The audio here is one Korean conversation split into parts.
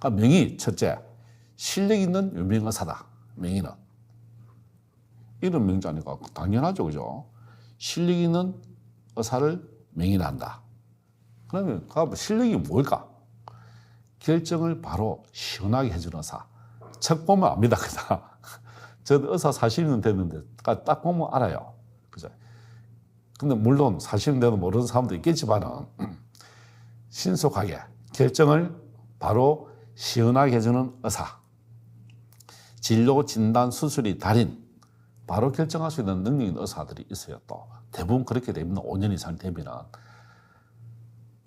그러니까 명의, 첫째, 실력 있는 유명 의사다. 명의는. 이런 명자니까 당연하죠, 그죠? 실력 있는 의사를 명의로 한다. 그러면 그 실력이 뭘까? 결정을 바로 시원하게 해주는 의사. 책 보면 압니다, 그냥. 저도 의사 40년 됐는데 딱 보면 알아요. 그죠? 근데 물론 40년 돼도 모르는 사람도 있겠지만은 신속하게 결정을 바로 시원하게 해주는 의사. 진료, 진단, 수술이 달인 바로 결정할 수 있는 능력 있는 의사들이 있어요. 또 대부분 그렇게 되면 5년 이상 되면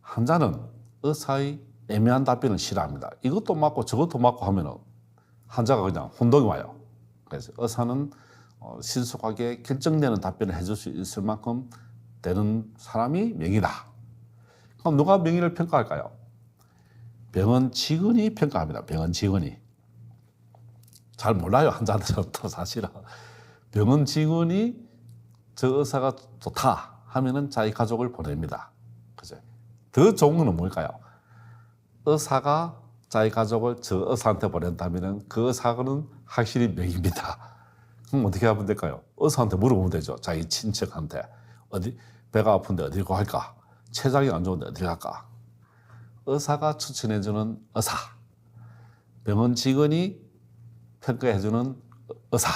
환자는 의사의 애매한 답변을 싫어합니다. 이것도 맞고 저것도 맞고 하면은 환자가 그냥 혼동이 와요. 그래서 의사는 신속하게 결정되는 답변을 해줄 수 있을 만큼 되는 사람이 명의다. 그럼 누가 명의를 평가할까요? 병원 직원이 평가합니다. 병원 직원이. 잘 몰라요, 환자들은 또 사실은. 병원 직원이 저 의사가 좋다 하면은 자기 가족을 보냅니다. 그죠? 더 좋은 거는 뭘까요? 의사가 자기 가족을 저 의사한테 보낸다면은 그 의사는 확실히 명의입니다. 그럼 어떻게 하면 될까요? 의사한테 물어보면 되죠. 자기 친척한테. 배가 아픈데 어디로 갈까? 췌장이 안 좋은데 어디로 갈까? 의사가 추천해주는 의사. 병원 직원이 평가해주는 의사.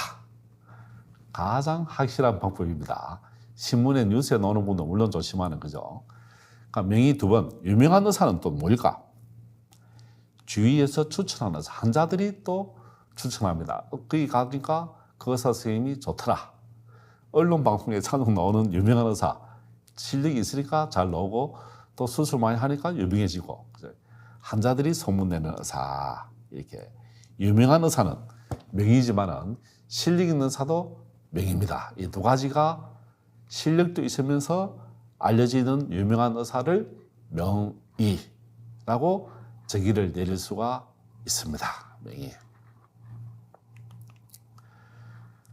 가장 확실한 방법입니다. 신문에 뉴스에 나오는 분도 물론 조심하는 거죠. 그러니까 명의 두 번. 유명한 의사는 또 뭘까? 주위에서 추천하는 의사. 환자들이 또 추천합니다. 거기 가니까 그 의사 선생님이 좋더라. 언론 방송에 자주 나오는 유명한 의사. 실력이 있으니까 잘 나오고 또 수술 많이 하니까 유명해지고. 환자들이 소문내는 의사. 이렇게. 유명한 의사는 명의지만은 실력 있는 의사도 명의입니다. 이 두 가지가 실력도 있으면서 알려지는 유명한 의사를 명의라고 정의를 내릴 수가 있습니다. 명의.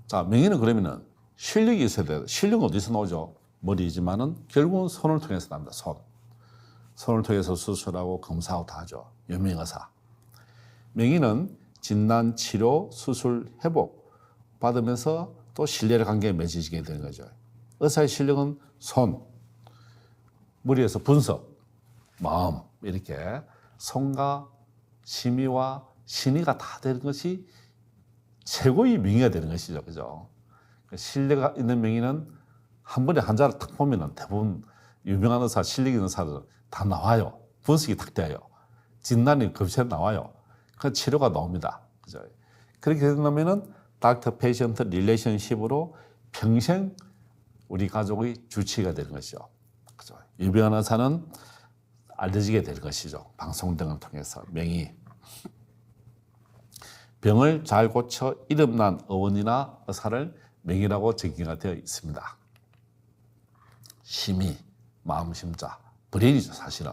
자, 명의는 그러면은 실력이 있어야 돼요. 실력은 어디서 나오죠? 머리이지만은 결국은 손을 통해서 납니다. 손을 통해서 수술하고 검사하고 다 하죠. 유명의사. 명의는 진단, 치료, 수술, 회복 받으면서 또 신뢰의 관계에 맺어지게 되는 거죠. 의사의 실력은 손, 머리에서 분석, 마음 이렇게 손과 심의와 신의가 다 되는 것이 최고의 명의가 되는 것이죠. 그죠? 신뢰가 있는 명의는 한 번에 환자를 딱 보면 대부분 유명한 의사, 실력 있는 의사들 다 나와요. 분석이 딱 돼요. 진단이 급시에 나와요. 그 치료가 나옵니다. 그죠? 그렇게 된다면은 닥터 페이션트 릴레이션십으로 평생 우리 가족의 주치의가 되는 것이죠. 그죠? 유명한 의사는 알려지게 될 것이죠. 방송 등을 통해서 명의. 병을 잘 고쳐 이름난 의원이나 의사를 명의라고 정의가 되어 있습니다. 심의, 마음, 심자, 브레인이죠, 사실은.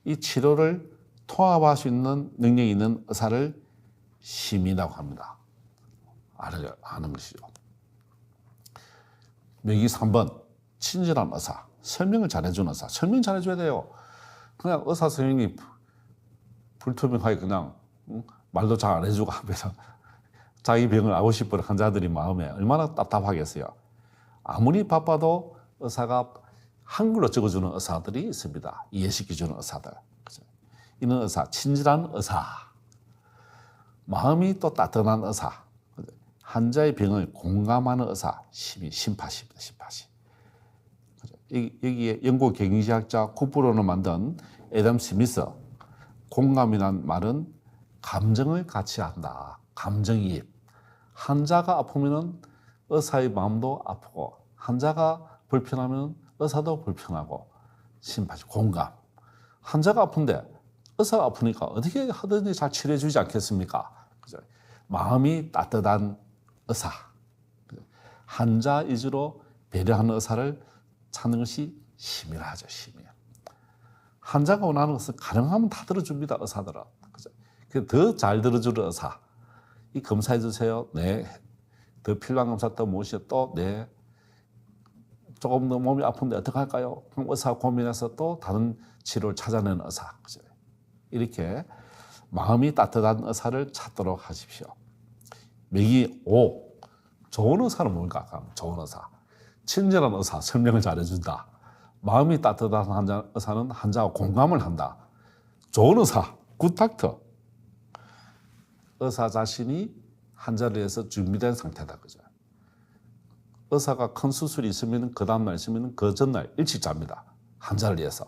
이 치료를 통합할 수 있는 능력이 있는 의사를 심의라고 합니다. 아는 것이죠. 명의 3번, 친절한 의사. 설명을 잘해주는 의사. 설명 잘해줘야 돼요. 그냥 의사 선생님이 불투명하게 그냥 말도 잘 안 해주고 하면 자기 병을 알고 싶은 환자들이 마음에 얼마나 답답하겠어요. 아무리 바빠도 의사가 한글로 적어주는 의사들이 있습니다. 이해시켜주는 의사들. 이런 의사, 친절한 의사. 마음이 또 따뜻한 의사. 환자의 병을 공감하는 의사. 심파시입니다. 심파시. 여기에 영국 경영학자 쿠프로를 만든 애덤 스미스. 공감이란 말은 감정을 같이 한다. 감정이입. 환자가 아프면 의사의 마음도 아프고 환자가 불편하면 의사도 불편하고 심파시, 공감. 환자가 아픈데 의사가 아프니까 어떻게 하든지 잘 치료해 주지 않겠습니까? 그죠? 마음이 따뜻한 의사. 환자 위주로 배려하는 의사를 찾는 것이 심의라 하죠. 심의. 환자가 원하는 것은 가능하면 다 들어줍니다. 의사들은. 더 잘 들어주는 의사. 이 검사해 주세요. 네. 더 필요한 검사 또 무엇이요? 또 네. 조금 더 몸이 아픈데 어떻게 할까요? 그럼 의사가 고민해서 또 다른 치료를 찾아내는 의사. 이렇게 마음이 따뜻한 의사를 찾도록 하십시오. 명의 5. 좋은 의사는 뭡니까? 좋은 의사. 친절한 의사, 설명을 잘해준다. 마음이 따뜻한 의사는 환자와 공감을 한다. 좋은 의사, 굿닥터. 의사 자신이 환자를 위해서 준비된 상태다. 그죠? 의사가 큰 수술이 있으면 그 다음날 있으면 그 전날 일찍 잡니다. 환자를 위해서.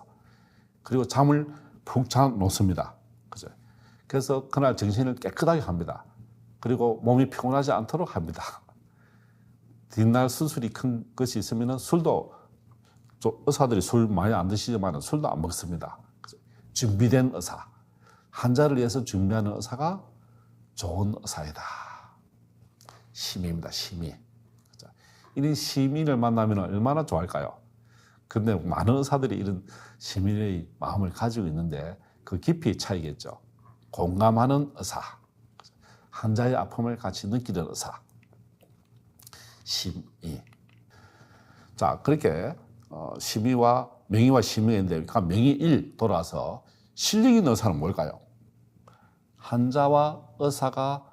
그리고 잠을 푹 자 놓습니다. 그죠? 그래서 그날 정신을 깨끗하게 합니다. 그리고 몸이 피곤하지 않도록 합니다. 뒷날 수술이 큰 것이 있으면 술도, 의사들이 술 많이 안 드시지만 술도 안 먹습니다. 그죠? 준비된 의사. 환자를 위해서 준비하는 의사가 좋은 의사이다. 심의입니다. 심의. 이런 시민을 만나면 얼마나 좋아할까요? 근데 많은 의사들이 이런 시민의 마음을 가지고 있는데 그 깊이 차이겠죠. 공감하는 의사, 환자의 아픔을 같이 느끼는 의사, 심의. 자, 그렇게 심의와 명의와 심의가 있는데, 그러니까 명의 1 돌아서 실력 있는 의사는 뭘까요? 환자와 의사가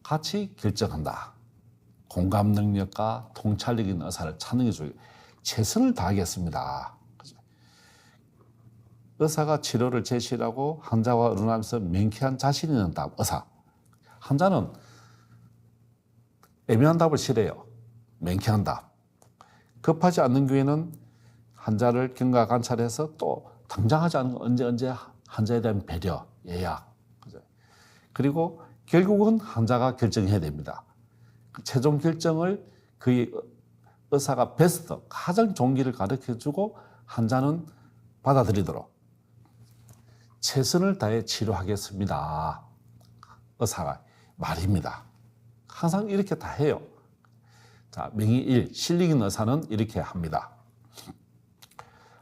같이 결정한다. 공감 능력과 통찰력 있는 의사를 찾는 게 중요해요. 최선을 다하겠습니다. 의사가 치료를 제시하고 환자와 의논하면서 명쾌한 자신 있는 답, 의사. 환자는 애매한 답을 싫어해요. 명쾌한 답. 급하지 않는 경우에는 환자를 경과 관찰해서 또 당장하지 않은 언제 환자에 대한 배려, 예약. 그리고 결국은 환자가 결정해야 됩니다. 최종 결정을 그 의사가 베스트, 가장 좋은 길을 가르쳐주고 환자는 받아들이도록 최선을 다해 치료하겠습니다. 의사가 말입니다. 항상 이렇게 다 해요. 자, 명의 1, 실력 있는 의사는 이렇게 합니다.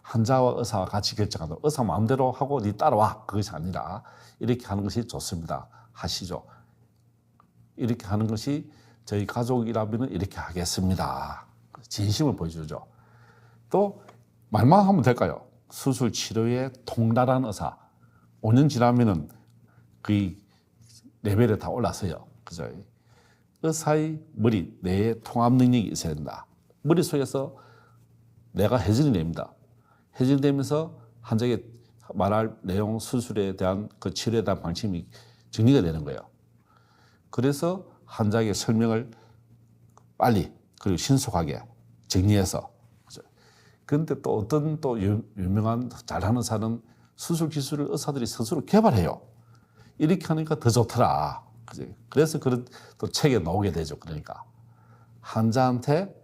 환자와 의사와 같이 결정한다. 의사 마음대로 하고 네 따라와. 그것이 아니라 이렇게 하는 것이 좋습니다. 하시죠. 이렇게 하는 것이 저희 가족이라면 이렇게 하겠습니다. 진심을 보여주죠. 또 말만 하면 될까요? 수술 치료에 통달한 의사. 5년 지나면은 그 레벨에 다 올라서요. 그죠? 의사의 머리, 뇌의 통합 능력이 있어야 된다. 머릿속에서 뇌가 회전이 됩니다. 회전이 되면서 환자에게 말할 내용, 수술에 대한 그 치료에 대한 방침이 정리가 되는 거예요. 그래서 환자에게 설명을 빨리 그리고 신속하게 정리해서. 그런데 또 어떤 또 유명한 잘하는 의사는 수술 기술을 의사들이 스스로 개발해요. 이렇게 하니까 더 좋더라. 그래서 그런 또 책에 나오게 되죠. 그러니까 환자한테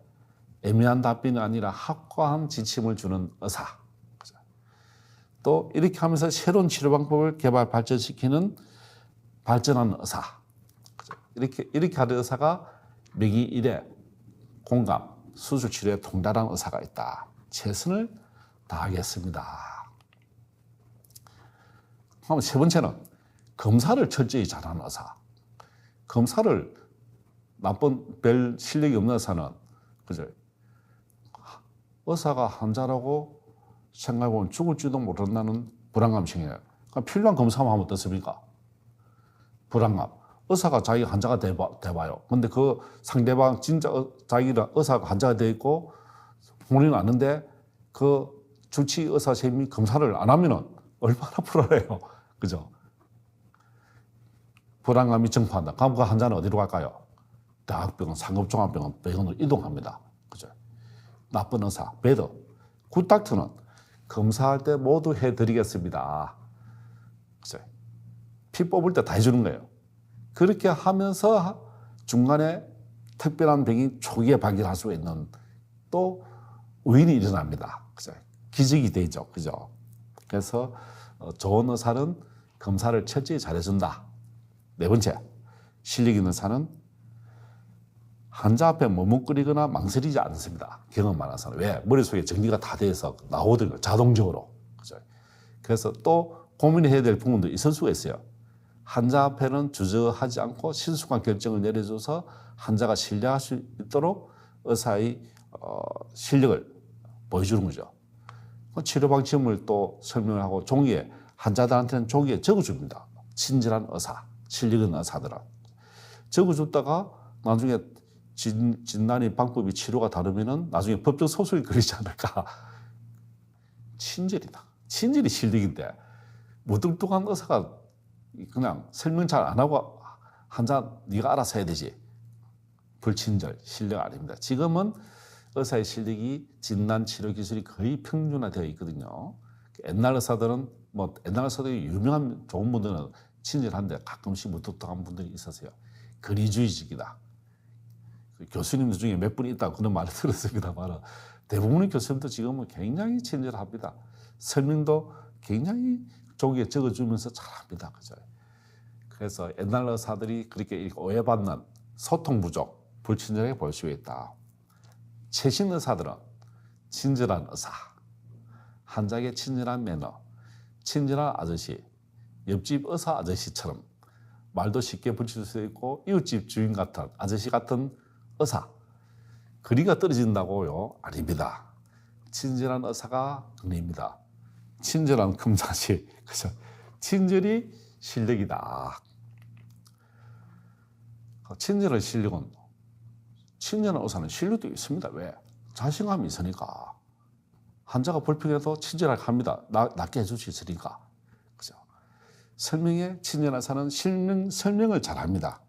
애매한 답변이 아니라 확고한 지침을 주는 의사. 또 이렇게 하면서 새로운 치료 방법을 개발 발전시키는 발전하는 의사. 이렇게 하는 의사가 명의 1에 공감, 수술 치료에 통달한 의사가 있다. 최선을 다하겠습니다. 그럼 세 번째는 검사를 철저히 잘하는 의사. 검사를 나쁜 별 실력이 없는 의사는 그죠? 의사가 환자라고 생각해보면 죽을지도 모른다는 불안감이에요. 그럼 필요한 검사만 하면 어떻습니까? 불안감. 의사가 자기 환자가 돼봐요. 근데 그 상대방 진짜 자기가 의사가 환자가 돼 있고 본인은 아는데 그 주치 의사 선생님이 검사를 안 하면은 얼마나 불안해요. 그죠? 불안감이 증폭한다. 그럼 그 환자는 어디로 갈까요? 대학병원, 상급종합병원, 병원으로 이동합니다. 그죠? 나쁜 의사, 배드. 굿닥터는 검사할 때 모두 해드리겠습니다. 그죠? 피 뽑을 때 다 해주는 거예요. 그렇게 하면서 중간에 특별한 병이 초기에 발견할 수 있는 또 우연이 일어납니다. 그죠? 기적이 되죠. 그죠? 그래서 좋은 의사는 검사를 철저히 잘해준다. 네 번째, 실력 있는 의사는 환자 앞에 머뭇거리거나 망설이지 않습니다. 경험 많은 의사는. 왜? 머릿속에 정리가 다 돼서 나오거든요. 자동적으로. 그죠? 그래서 또 고민해야 될 부분도 있을 수가 있어요. 환자 앞에는 주저하지 않고 신속한 결정을 내려줘서 환자가 신뢰할 수 있도록 의사의 실력을 보여주는 거죠. 치료 방침을 또 설명하고 종이에 환자들한테는 종이에 적어줍니다. 친절한 의사, 실력 있는 의사들은 적어줬다가 나중에 진단이 방법이 치료가 다르면은 나중에 법적 소송이 걸리지 않을까. 친절이다. 친절이 실력인데 무뚝뚝한 의사가 그냥 설명 잘 안 하고 환자 네가 알아서 해야 되지. 불친절, 실력 아닙니다. 지금은 의사의 실력이 진단 치료 기술이 거의 평준화되어 있거든요. 옛날 의사들은 옛날 의사들이 유명한 좋은 분들은 친절한데 가끔씩 무뚝뚝한 분들이 있었어요. 권위주의적이다. 교수님들 중에 몇 분 있다고 그런 말을 들었습니다만 대부분의 교수님도 지금은 굉장히 친절합니다. 설명도 굉장히 종이에 적어주면서 잘합니다. 그죠? 그래서 옛날 의사들이 그렇게 오해받는 소통 부족, 불친절하게 볼 수 있다. 최신 의사들은 친절한 의사, 환자에게 친절한 매너, 친절한 아저씨, 옆집 의사 아저씨처럼 말도 쉽게 붙일 수 있고 이웃집 주인 같은 아저씨 같은 의사, 거리가 떨어진다고요? 아닙니다. 친절한 의사가 권위입니다. 친절한 금자씨, 그죠? 친절이 실력이다. 친절한 실력은 친절한 의사는 실력도 있습니다. 왜? 자신감이 있으니까. 환자가 불평해도 친절하게 합니다. 낫게 해줄 수 있으니까. 그죠? 설명에 친절한 의사는 설명을 잘합니다.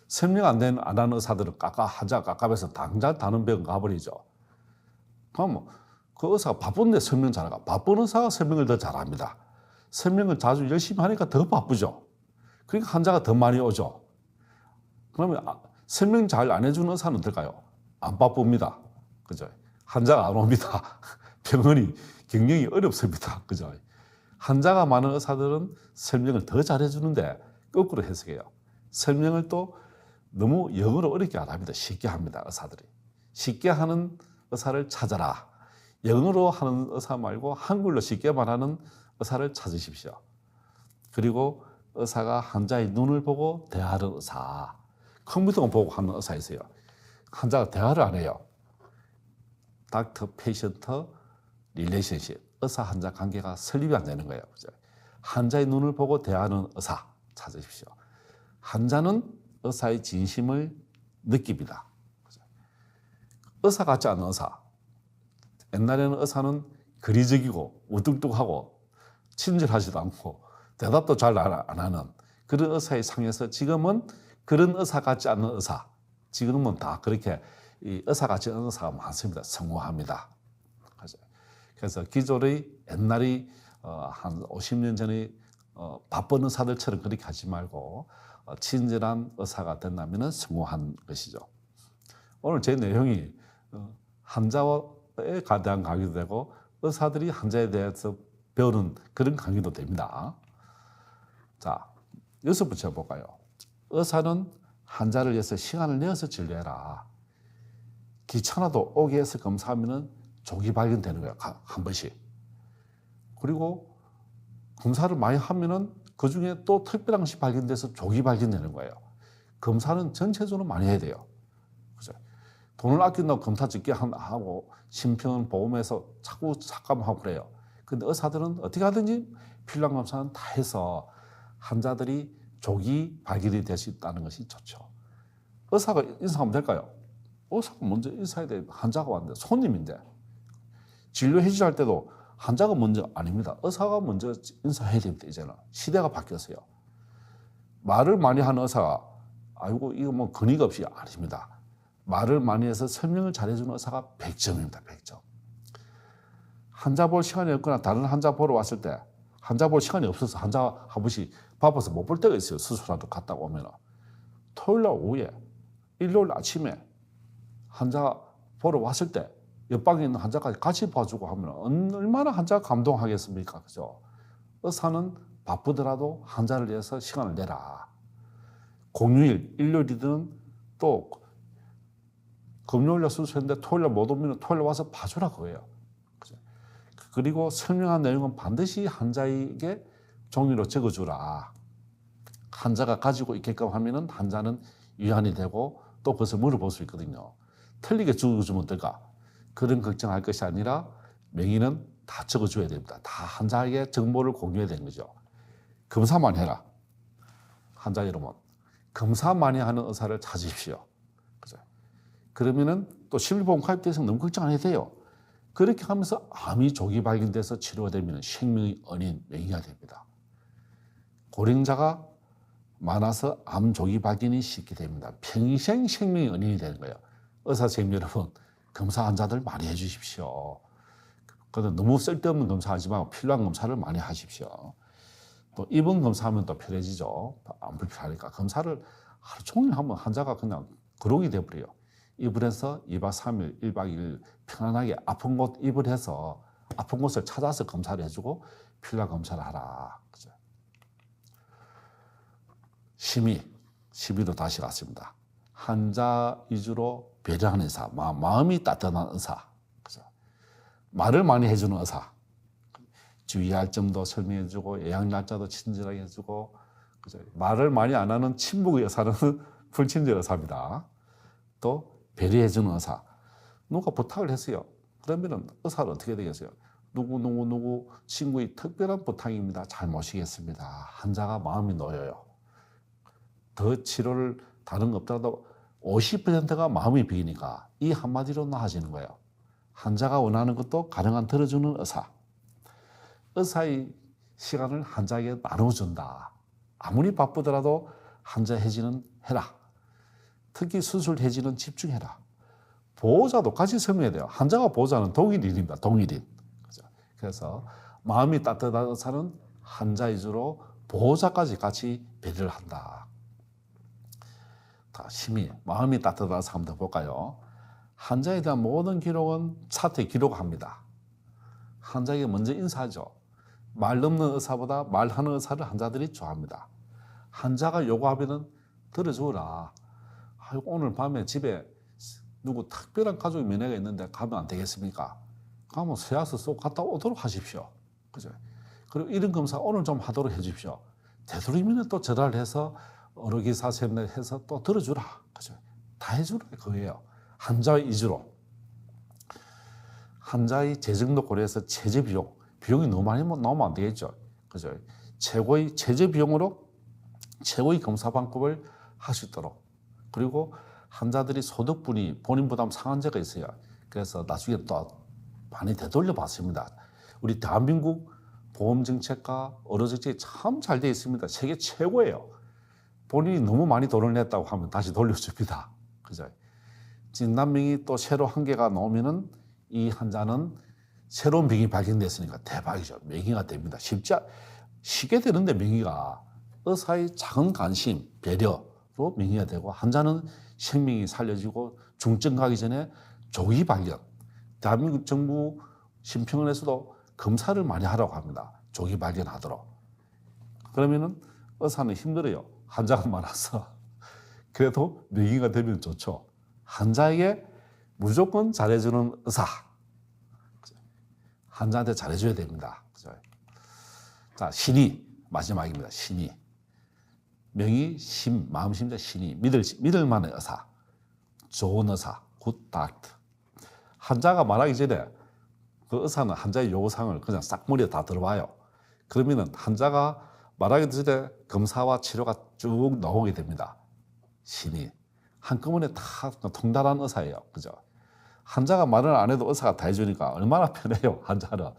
설명 안 하는 의사들은 환자 깝깝해서 당장 다른 병원 가버리죠. 그럼 그 의사가 바쁜데 설명 잘하가. 바쁜 의사가 설명을 더 잘합니다. 설명을 자주 열심히 하니까 더 바쁘죠. 그러니까 환자가 더 많이 오죠. 그러면 설명 잘 안 해주는 의사는 어떨까요? 안 바쁩니다. 그죠? 환자가 안 옵니다. 병원이 경영이 어렵습니다. 그죠? 환자가 많은 의사들은 설명을 더 잘해주는데 거꾸로 해석해요. 설명을 또 너무 영어로 어렵게 안 합니다. 쉽게 합니다. 의사들이. 쉽게 하는 의사를 찾아라. 영어로 하는 의사 말고 한글로 쉽게 말하는 의사를 찾으십시오. 그리고 의사가 환자의 눈을 보고 대하는 의사. 컴퓨터만 보고 하는 의사 있어요. 환자가 대화를 안 해요. 닥터 페이션트 릴레이션십. 의사 환자 관계가 설립이 안 되는 거예요. 그죠? 환자의 눈을 보고 대하는 의사 찾으십시오. 환자는 의사의 진심을 느낍니다. 그죠? 의사 같지 않은 의사. 옛날에는 의사는 거리적이고 우뚝뚝하고 친절하지도 않고 대답도 잘 안 하는 그런 의사의 상에서 지금은 그런 의사 같지 않은 의사, 지금은 다 그렇게 의사 같지 않은 의사가 많습니다. 성공합니다. 그래서 기존의 옛날이 한 50년 전에 바쁜 의사들처럼 그렇게 하지 말고 친절한 의사가 된다면 성공한 것이죠. 오늘 제 내용이 환자에 대한 강의도 되고 의사들이 환자에 대해서 배우는 그런 강의도 됩니다. 자, 여기서 붙여볼까요? 의사는 환자를 위해서 시간을 내어서 진료해라. 귀찮아도 오게 해서 검사하면 조기 발견되는 거예요. 한 번씩. 그리고 검사를 많이 하면은 그 중에 또 특별한 것이 발견돼서 조기 발견되는 거예요. 검사는 전체적으로 많이 해야 돼요. 그죠? 돈을 아낀다고 검사 적게 하고 심평 보험에서 자꾸 삭감하고 그래요. 근데 의사들은 어떻게 하든지 필요한 검사는 다 해서 환자들이 조기 발견이 될 수 있다는 것이 좋죠. 의사가 인사하면 될까요? 의사가 먼저 인사해야 돼. 환자가 왔는데 손님인데 진료해 주할 때도 환자가 먼저 아닙니다. 의사가 먼저 인사해야 됩니다. 이제는 시대가 바뀌었어요. 말을 많이 하는 의사가 아이고 이거 뭐 근위가 없이 아닙니다. 말을 많이 해서 설명을 잘해주는 의사가 100점입니다. 100점. 환자 볼 시간이 없거나 다른 환자 보러 왔을 때 환자 볼 시간이 없어서 환자 한 번씩 바빠서 못 볼 때가 있어요. 수술하러 갔다 오면 토요일 날 오후에 일요일 아침에 환자 보러 왔을 때 옆방에 있는 환자까지 같이 봐주고 하면 얼마나 환자가 감동하겠습니까? 그죠? 의사는 바쁘더라도 환자를 위해서 시간을 내라. 공휴일, 일요일이든 또 금요일날 수술했는데 토요일날 못 오면 토요일 와서 봐주라 그거예요. 그죠? 그리고 설명한 내용은 반드시 환자에게 종이로 적어주라. 환자가 가지고 있게끔 하면은 환자는 위안이 되고 또 그것을 물어볼 수 있거든요. 틀리게 적어주면 어떨까? 그런 걱정할 것이 아니라 명의는 다 적어줘야 됩니다. 다 환자에게 정보를 공유해야 되는 거죠. 검사만 해라. 환자 여러분, 검사 많이 하는 의사를 찾으십시오. 그죠? 그러면은 또 심리보험 가입돼서 너무 걱정 안 해도 돼요. 그렇게 하면서 암이 조기 발견돼서 치료되면 생명의 은인 명의가 됩니다. 고령자가 많아서 암 조기 발견이 쉽게 됩니다. 평생 생명의 은인이 되는 거예요. 의사 선생님 여러분, 검사 환자들 많이 해주십시오. 그런데 너무 쓸데없는 검사하지 말고 필요한 검사를 많이 하십시오. 또 입원 검사하면 또 편해지죠. 안 불편하니까 검사를 하루 종일 하면 환자가 그냥 그러기 돼버려요. 입원해서 2박 3일, 1박 2일 편안하게 아픈 곳 입원해서 아픈 곳을 찾아서 검사를 해주고 필요한 검사를 하라. 그죠? 심의도 다시 갔습니다. 환자 위주로 배려하는 의사, 마음이 따뜻한 의사, 그죠? 말을 많이 해주는 의사, 주의할 점도 설명해주고 예약 날짜도 친절하게 해주고, 그죠? 말을 많이 안 하는 친목의 의사는 불친절 의사입니다. 또 배려해주는 의사, 누가 부탁을 했어요. 그러면은 의사는 어떻게 되겠어요? 누구 친구의 특별한 부탁입니다. 잘 모시겠습니다. 환자가 마음이 놓여요. 더 치료를 다른 거 없더라도 50%가 마음이 비니까 이 한마디로 나아지는 거예요. 환자가 원하는 것도 가능한 들어주는 의사. 의사의 시간을 환자에게 나눠준다. 아무리 바쁘더라도 환자 해지는 해라. 특히 수술 해지는 집중해라. 보호자도 같이 설명해야 돼요. 환자가 보호자는 동일인입니다. 동일인. 그래서 마음이 따뜻한 의사는 환자 위주로 보호자까지 같이 배려를 한다. 심의, 마음이 따뜻한 사람들 볼까요? 환자에 대한 모든 기록은 차트에 기록합니다. 환자에게 먼저 인사하죠. 말 없는 의사보다 말하는 의사를 환자들이 좋아합니다. 환자가 요구하면 들어주라. 오늘 밤에 집에 누구 특별한 가족의 면회가 있는데 가면 안 되겠습니까? 가면 세아서 쏙 갔다 오도록 하십시오. 그죠? 그리고 이런 검사 오늘 좀 하도록 해주십시오. 되도록이면 또 전화를 해서 의료기사 세미나 해서 또 들어주라. 그죠? 다 해주라. 그거예요. 환자의 위주로. 환자의 재정도 고려해서 최저 비용이 너무 많이 나오면 안 되겠죠. 그죠? 최고의 최저 비용으로 최고의 검사 방법을 할 수 있도록. 그리고 환자들이 소득분이 본인 부담 상한제가 있어요. 그래서 나중에 또 많이 되돌려 받습니다. 우리 대한민국 보험정책과 의료정책이 참 잘 되어 있습니다. 세계 최고예요. 본인이 너무 많이 돈을 냈다고 하면 다시 돌려줍니다. 그죠? 진단명이 또 새로 한 개가 나오면은 이 환자는 새로운 병이 발견됐으니까 대박이죠. 명의가 됩니다. 쉽게 되는데 명의가 의사의 작은 관심, 배려로 명의가 되고 환자는 생명이 살려지고 중증 가기 전에 조기 발견. 대한민국 정부 심평원에서도 검사를 많이 하라고 합니다. 조기 발견하도록. 그러면은 의사는 힘들어요. 환자가 많아서. 그래도 명의가 되면 좋죠. 환자에게 무조건 잘해주는 의사. 환자한테 잘해줘야 됩니다. 자, 신의. 마지막입니다. 신의. 명의, 마음, 심장, 신의. 믿을 만한 의사. 좋은 의사. 굿 닥터. 환자가 말하기 전에 그 의사는 환자의 요구사항을 그냥 싹 머리에 다 들어봐요. 그러면은 환자가 말하기 전에 검사와 치료가 쭉 나오게 됩니다. 신의. 한꺼번에 다 통달한 의사예요. 그죠? 환자가 말을 안 해도 의사가 다 해주니까 얼마나 편해요. 환자는.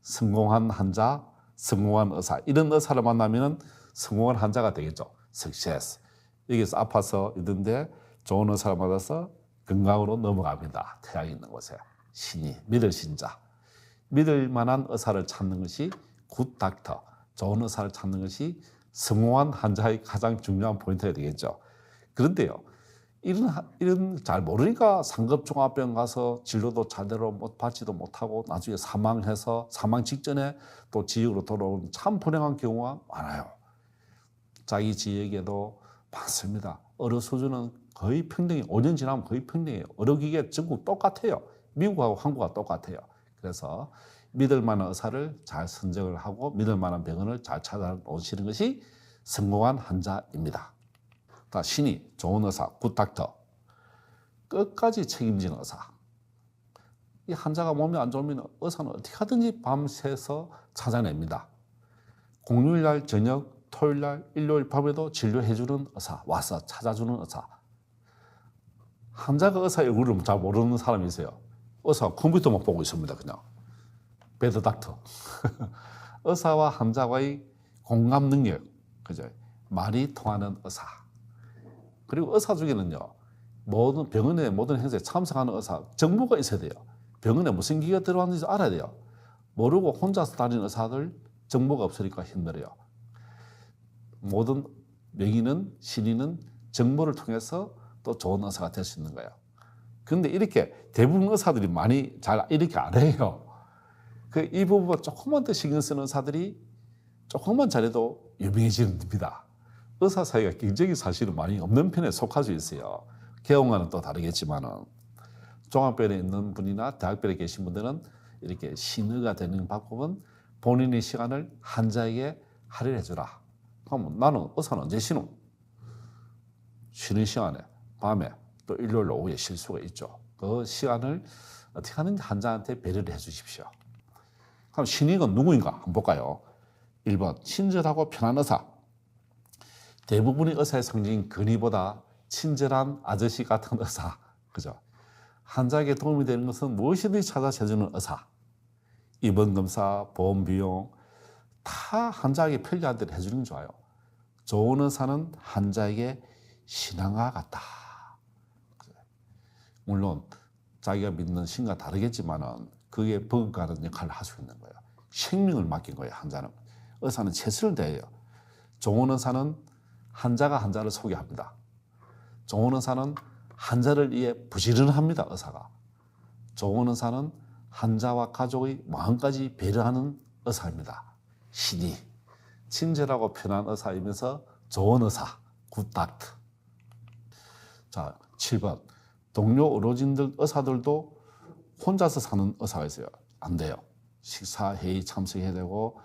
성공한 환자, 성공한 의사. 이런 의사를 만나면 성공한 환자가 되겠죠. 석세스. 여기서 아파서 있는데 좋은 의사를 만나서 건강으로 넘어갑니다. 태양이 있는 곳에. 신의, 믿을 신자. 믿을 만한 의사를 찾는 것이 굿 닥터. 좋은 의사를 찾는 것이 성공한 환자의 가장 중요한 포인트가 되겠죠. 그런데요, 이런 잘 모르니까 상급종합병 가서 진료도 제대로 받지도 못하고 나중에 사망해서 사망 직전에 또 지역으로 돌아오는 참 불행한 경우가 많아요. 자기 지역에도 많습니다. 의료 수준은 거의 평등해요. 5년 지나면 거의 평등해요. 의료기계 전국 똑같아요. 미국하고 한국과 똑같아요. 그래서 믿을 만한 의사를 잘 선정을 하고 믿을 만한 병원을 잘 찾아오시는 것이 성공한 환자입니다. 신의, 좋은 의사, 굿 닥터. 끝까지 책임지는 의사. 이 환자가 몸이 안 좋으면 의사는 어떻게 하든지 밤새서 찾아냅니다. 공휴일날 저녁 토요일 날, 일요일 밤에도 진료해주는 의사, 와서 찾아주는 의사. 환자가 의사의 얼굴을 잘 모르는 사람이 있어요. 의사가 컴퓨터만 보고 있습니다. 그냥 배드 닥터. 의사와 환자와의 공감 능력, 그죠? 말이 통하는 의사. 그리고 의사 중에는요, 모든 병원의 모든 행사에 참석하는 의사 정보가 있어야 돼요. 병원에 무슨 기계가 들어왔는지 알아야 돼요. 모르고 혼자서 다니는 의사들 정보가 없으니까 힘들어요. 모든 명의는 신인은 정보를 통해서 또 좋은 의사가 될 수 있는 거예요. 그런데 이렇게 대부분 의사들이 많이 잘 이렇게 안 해요. 이 부분 조금만 더 신경 쓰는 의사들이 조금만 잘해도 유명해지는 겁니다. 의사 사이가 경쟁이 사실은 많이 없는 편에 속할 수 있어요. 개원과는 또 다르겠지만은 종합병원에 있는 분이나 대학병원에 계신 분들은 이렇게 신의가 되는 방법은 본인의 시간을 환자에게 할애해 주라. 그럼 나는 의사는 언제 쉬노? 쉬는 시간에 밤에 또 일요일 오후에 쉴 수가 있죠. 그 시간을 어떻게 하는지 환자한테 배려를 해 주십시오. 그럼 신의는 누구인가 한번 볼까요? 1번 친절하고 편한 의사. 대부분의 의사의 상징인 근위보다 친절한 아저씨 같은 의사. 그죠? 환자에게 도움이 되는 것은 무엇이든지 찾아서 해주는 의사. 입원 검사, 보험 비용 다 환자에게 편리한 대로 해주는 게 좋아요. 좋은 의사는 환자에게 신앙과 같다. 물론 자기가 믿는 신과 다르겠지만은 그게 버금가는 역할을 할 수 있는 거예요. 생명을 맡긴 거예요. 환자는. 의사는 최선을 다해요. 좋은 의사는 환자가 환자를 소개합니다. 좋은 의사는 환자를 위해 부지런합니다. 의사가. 좋은 의사는 환자와 가족의 마음까지 배려하는 의사입니다. 신이 친절하고 편한 의사이면서 좋은 의사, 굿 닥터. 자, 7번 동료 의료진들 의사들도 혼자서 사는 의사가 있어요. 안 돼요. 식사 회의 참석해야 되고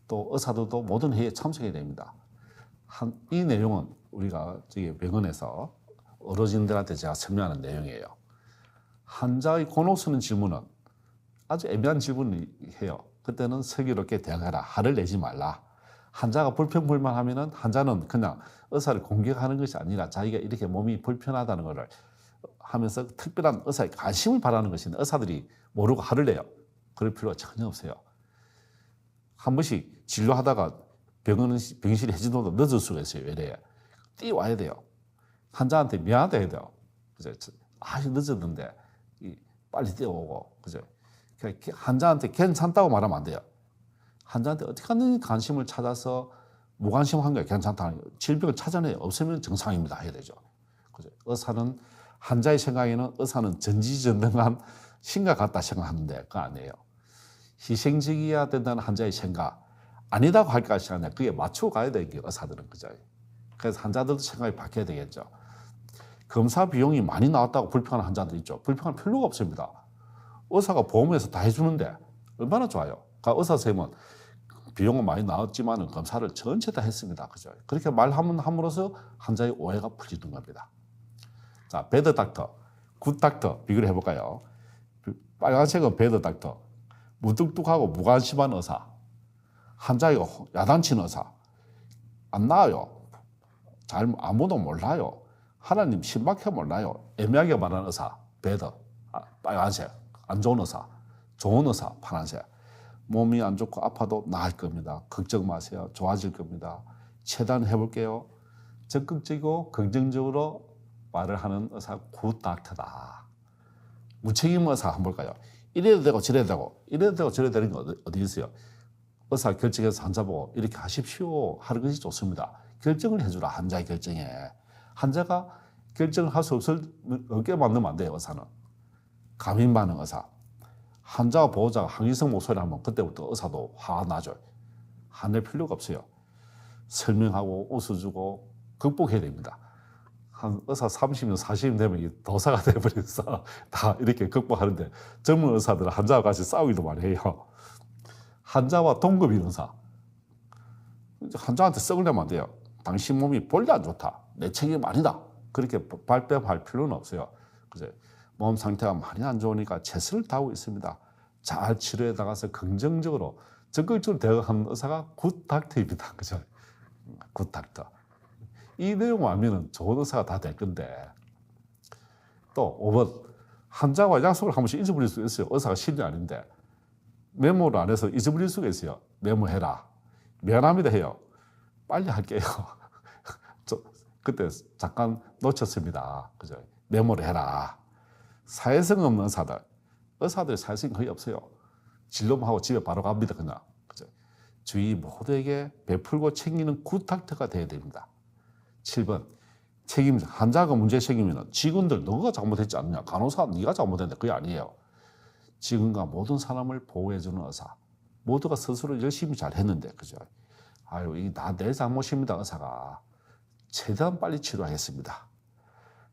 또 의사들도 모든 회의에 참석해야 됩니다. 이 내용은 우리가 저기 병원에서 의료진들한테 제가 설명하는 내용이에요. 환자의 곤혹스러운 질문은 아주 애매한 질문을 해요. 그때는 슬기롭게 대응해라. 화를 내지 말라. 환자가 불평불만하면은 환자는 그냥 의사를 공격하는 것이 아니라 자기가 이렇게 몸이 불편하다는 것을 하면서 특별한 의사의 관심을 바라는 것인데 의사들이 모르고 화를 내요. 그럴 필요가 전혀 없어요. 한 번씩 진료하다가 병실에 해진도도 늦을 수가 있어요. 왜래? 뛰어와야 돼요. 환자한테 미안하다 해야 돼요. 그죠? 늦었는데 빨리 뛰어오고, 그죠? 환자한테 괜찮다고 말하면 안 돼요. 환자한테 어떻게 하는 관심을 찾아서 무관심한 거예요. 괜찮다는 거예요. 질병을 찾아내요. 없으면 정상입니다. 해야 되죠. 그죠? 의사는 환자의 생각에는 의사는 전지전능한 신과 같다 생각하는데 그거 아니에요. 희생적이어야 된다는 환자의 생각 아니다고 할 것이 아니라 그게 맞추고 가야 되는 게 의사들은 그죠. 그래서 환자들도 생각이 바뀌어야 되겠죠. 검사 비용이 많이 나왔다고 불평하는 환자들 있죠. 불평할 필요가 없습니다. 의사가 보험에서 다 해주는데 얼마나 좋아요. 그러니까 의사 선생님은 비용은 많이 나왔지만 검사를 전체 다 했습니다. 그죠? 그렇게 말함으로써 환자의 오해가 풀리는 겁니다. 자, 배드 닥터, 굿 닥터 비교를 해볼까요? 빨간색은 배드 닥터, 무뚝뚝하고 무관심한 의사, 환자가 야단치는 의사, 안 나아요. 잘 아무도 몰라요. 하나님 신박해 몰라요. 애매하게 말하는 의사, 배드, 빨간색, 안 좋은 의사, 좋은 의사, 파란색. 몸이 안 좋고 아파도 나을 겁니다. 걱정 마세요. 좋아질 겁니다. 최대한 해볼게요. 적극적이고 긍정적으로 말을 하는 의사 굿 닥터다. 무책임 의사 한번 볼까요? 이래도 되고 저래도 되고 이래도 되고 저래도 되는 게 어디 있어요? 의사 결정해서 환자 보고 이렇게 하십시오 하는 것이 좋습니다. 결정을 해주라. 환자의 결정에. 환자가 결정을 할 수 없게 만들면 안 돼요. 의사는. 감인 반응 의사. 환자와 보호자가 항의성 목소리를 하면 그때부터 의사도 화가 나죠. 화낼 필요가 없어요. 설명하고 웃어주고 극복해야 됩니다. 한 의사 30년, 40년 되면 도사가 돼버려서 다 이렇게 극복하는데 젊은 의사들은 환자와 같이 싸우기도 많이 해요. 환자와 동급인 의사. 환자한테 썩을 내면 안 돼요. 당신 몸이 본래 안 좋다. 내 책임 아니다. 그렇게 발뺌할 필요는 없어요. 그죠? 몸 상태가 많이 안 좋으니까 최선을 다하고 있습니다. 잘 치료해 나가서 긍정적으로 적극적으로 대응하는 의사가 굿 닥터입니다. 그죠? 굿닥터. 이 내용 알면 좋은 의사가 다 될 건데 또 5번 환자와 약속을 한 번씩 잊어버릴 수 있어요. 의사가 신이 아닌데 메모를 안 해서 잊어버릴 수가 있어요. 메모해라. 미안합니다 해요. 빨리 할게요. 그때 잠깐 놓쳤습니다. 그죠? 메모를 해라. 사회성 없는 의사들이 사회성이 거의 없어요. 진료만 하고 집에 바로 갑니다. 그냥. 그죠? 주위 모두에게 베풀고 챙기는 굿닥터가 돼야 됩니다. 7번 책임자. 환자가 문제 책임이면 직원들 너가 잘못했지 않느냐. 간호사 네가 잘못했는데 그게 아니에요. 직원과 모든 사람을 보호해주는 의사. 모두가 스스로 열심히 잘했는데 그죠? 아유 이게 다 내 잘못입니다. 의사가 최대한 빨리 치료하겠습니다.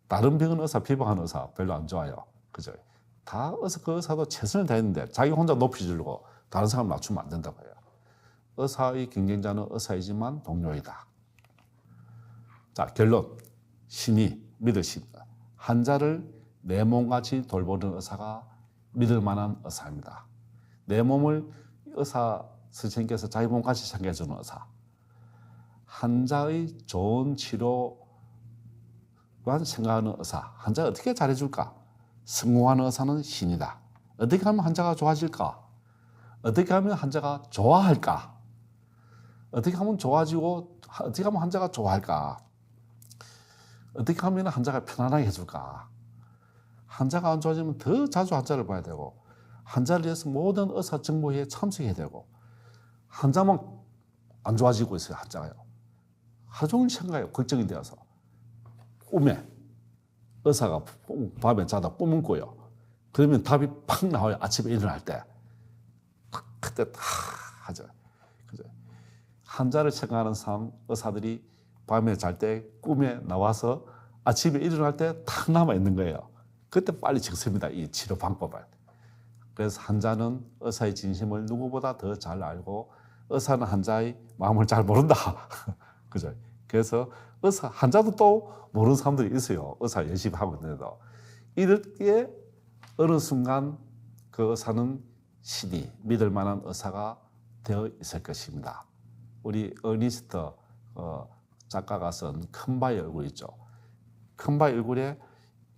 다른 병원 의사 비방하는 의사 별로 안 좋아요. 그죠? 다 그 의사도 최선을 다했는데 자기 혼자 높이 주려고 다른 사람 낮추면 안 된다고 해요. 의사의 경쟁자는 의사이지만 동료이다. 자 결론. 신이 믿으십니다. 환자를 내 몸같이 돌보는 의사가 믿을 만한 의사입니다. 내 몸을 의사 선생님께서 자기 몸같이 생각해 주는 의사. 환자의 좋은 치료만 생각하는 의사. 환자가 어떻게 잘해줄까? 성공하는 의사는 신이다. 어떻게 하면 환자가 좋아질까? 어떻게 하면 환자가 좋아할까? 어떻게 하면 좋아지고 어떻게 하면 환자가 좋아할까? 어떻게 하면 환자가 편안하게 해줄까? 환자가 안 좋아지면 더 자주 환자를 봐야 되고 환자를 위해서 모든 의사 정보회의에 참석해야 되고 환자만 안 좋아지고 있어요. 환자가요. 하루 종일 생각해요. 걱정이 되어서. 꿈에 의사가 밤에 자다 꿈을 꿔요. 그러면 답이 팍 나와요. 아침에 일어날 때. 그때 다 하죠. 그죠? 환자를 생각하는 사람, 의사들이 밤에 잘 때 꿈에 나와서 아침에 일어날 때 탁 남아 있는 거예요. 그때 빨리 적습니다. 이 치료 방법을. 그래서 환자는 의사의 진심을 누구보다 더 잘 알고 의사는 환자의 마음을 잘 모른다. 그죠? 그래서 환자도 또 모르는 사람들이 있어요. 의사 열심히 하고 있는데도. 이럴 때 어느 순간 그 의사는 신이 믿을 만한 의사가 되어 있을 것입니다. 우리 어니스트 작가가 쓴 큰바의 얼굴 있죠. 큰바의 얼굴에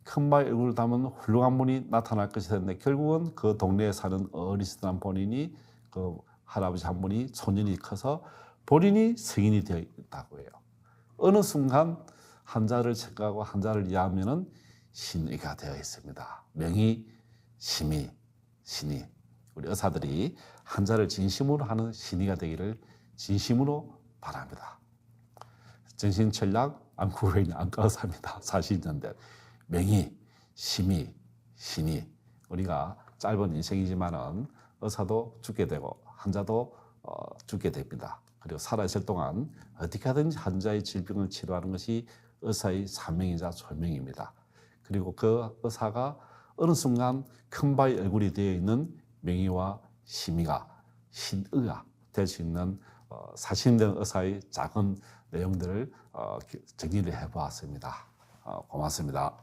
큰바의 얼굴을 담은 훌륭한 분이 나타날 것이었는데 결국은 그 동네에 사는 어리스트한 본인이 그 할아버지 한 분이 소년이 커서 본인이 성인이 되어 있다고 해요. 어느 순간 환자를 생각하고 환자를 이해하면은 신의가 되어 있습니다. 명의, 심의, 신의. 우리 의사들이 환자를 진심으로 하는 신의가 되기를 진심으로 바랍니다. 정신철학 안구에 있는 안과 의사입니다. 40년 된 명의, 심의, 신의. 우리가 짧은 인생이지만은 의사도 죽게 되고 환자도 죽게 됩니다. 그리고 살아있을 동안 어떻게 하든지 환자의 질병을 치료하는 것이 의사의 사명이자 소명입니다. 그리고 그 의사가 어느 순간 큰바의 얼굴이 되어 있는 명의와 심의가 신의가 될 수 있는 40년 된 의사의 작은 내용들을 정리를 해보았습니다. 고맙습니다.